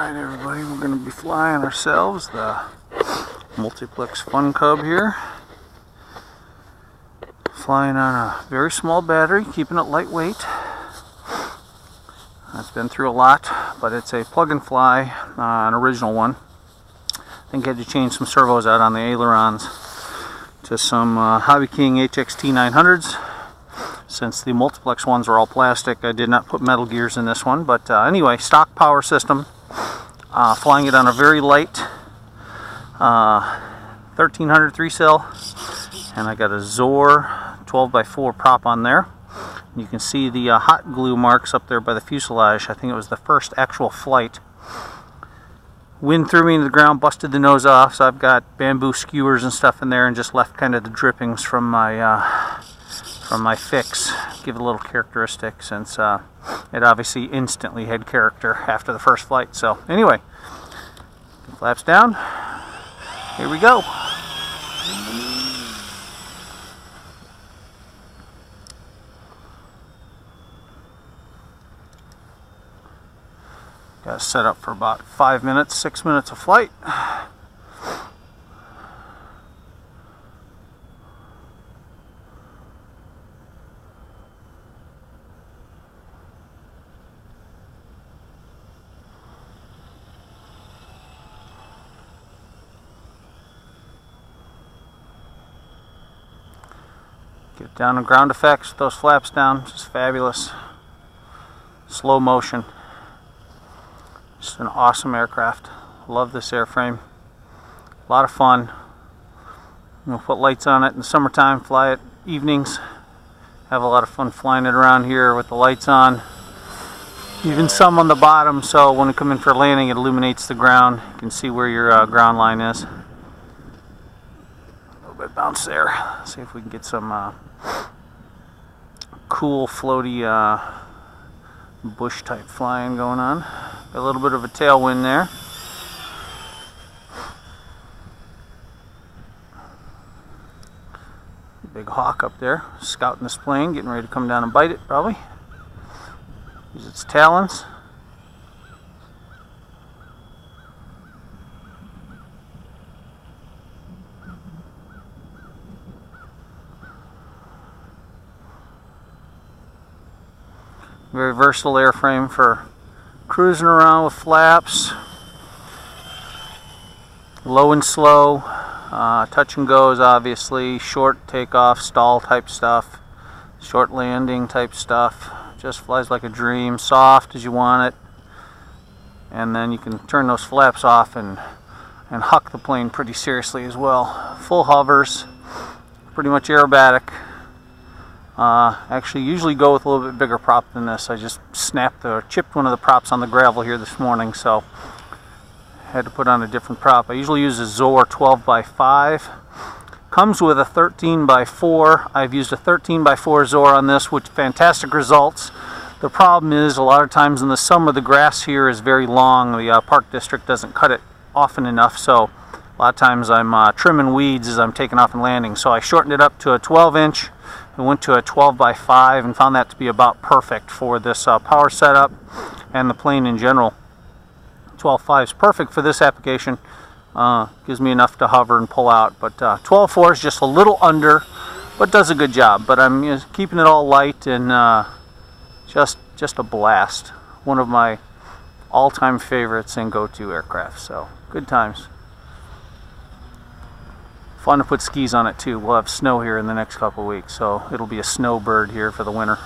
Alright everybody, we're going to be flying ourselves the Multiplex Fun Cub here. Flying on a very small battery, keeping it lightweight. It's been through a lot, but it's a plug and fly, an original one. I think I had to change some servos out on the ailerons to some Hobby King HXT 900s. Since the Multiplex ones were all plastic, I did not put metal gears in this one. But anyway, stock power system. Flying it on a very light 1300 3-cell, and I got a Zor 12x4 prop on there. You can see the hot glue marks up there by the fuselage. I think it was the first actual flight. Wind threw me into the ground, busted the nose off, so I've got bamboo skewers and stuff in there, and just left kind of the drippings from my fix. Give it a little characteristic, since it obviously instantly had character after the first flight. So anyway, flaps down. Here we go. Got it set up for about 5 minutes, 6 minutes of flight. Get down to ground effects with those flaps down, just fabulous. Slow motion. Just an awesome aircraft. Love this airframe. A lot of fun. We'll put lights on it in the summertime, fly it evenings. Have a lot of fun flying it around here with the lights on. Even some on the bottom, so when we come in for landing, it illuminates the ground. You can see where your ground line is. A little bit of bounce there. See if we can get some cool floaty bush type flying going on. A little bit of a tailwind there. Big hawk up there, scouting this plane, getting ready to come down and bite it probably. Use its talons. Very versatile airframe for cruising around with flaps, low and slow, touch and goes obviously, short takeoff, stall type stuff, short landing type stuff. Just flies like a dream, soft as you want it, and then you can turn those flaps off and huck the plane pretty seriously as well. Full hovers, pretty much aerobatic. Actually usually go with a little bit bigger prop than this. I just chipped one of the props on the gravel here this morning, so had to put on a different prop. I usually use a Zor 12x5. Comes with a 13x4. I've used a 13x4 Zor on this, with fantastic results. The problem is, a lot of times in the summer the grass here is very long. The park district doesn't cut it often enough, so a lot of times I'm trimming weeds as I'm taking off and landing. So I shortened it up to a 12-inch. I went to a 12x5 and found that to be about perfect for this power setup and the plane in general. 12.5 is perfect for this application. Gives me enough to hover and pull out. But 12.4 is just a little under, but does a good job. But I'm keeping it all light and just a blast. One of my all-time favorites and go-to aircraft. So good times. Fun to put skis on it too. We'll have snow here in the next couple of weeks, so it'll be a snowbird here for the winter.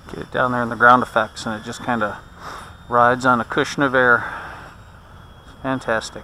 Get it down there in the ground effects, and it just kind of rides on a cushion of air. Fantastic.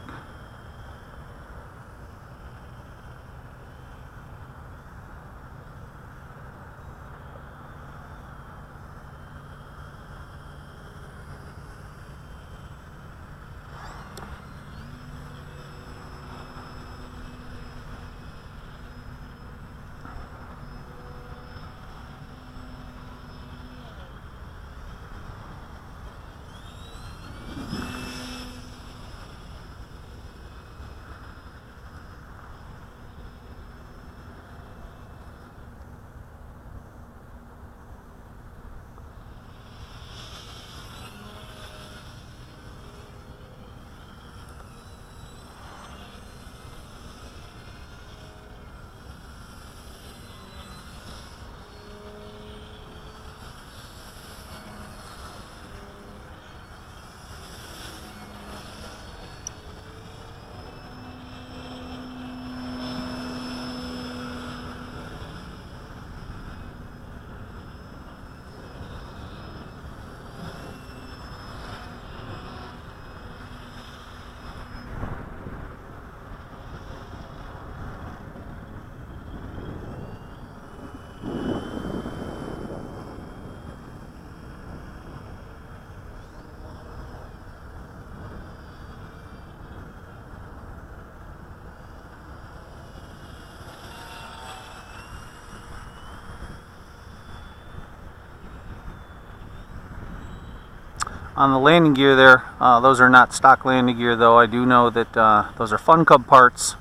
On the landing gear there, those are not stock landing gear though. I do know that those are Fun Cub parts.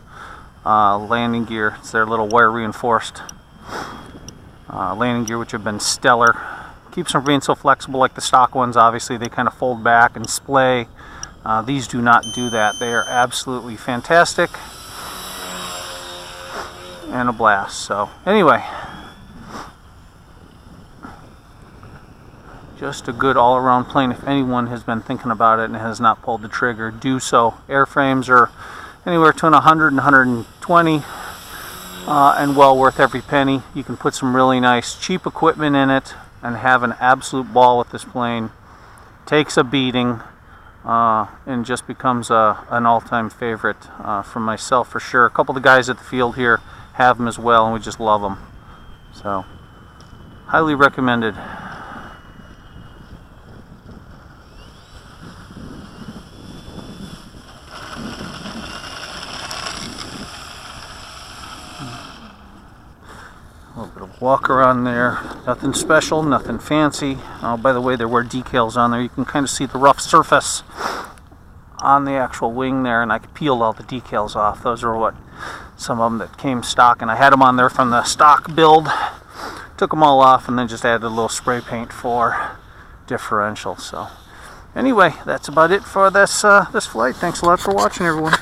Landing gear, it's their little wire reinforced landing gear, which have been stellar. Keeps them from being so flexible like the stock ones. Obviously they kind of fold back and splay. These do not do that. They are absolutely fantastic and a blast. So anyway, just a good all-around plane. If anyone has been thinking about it and has not pulled the trigger, do so. Airframes are anywhere between 100 and 120 and well worth every penny. You can put some really nice cheap equipment in it and have an absolute ball with this plane. Takes a beating and just becomes an all-time favorite for myself for sure. A couple of the guys at the field here have them as well, and we just love them. So highly recommended. A little bit of walk around there. Nothing special, nothing fancy. Oh, by the way, there were decals on there. You can kind of see the rough surface on the actual wing there, and I peeled all the decals off. Those are what some of them that came stock, and I had them on there from the stock build. Took them all off and then just added a little spray paint for differential. So anyway, that's about it for this flight. Thanks a lot for watching, everyone.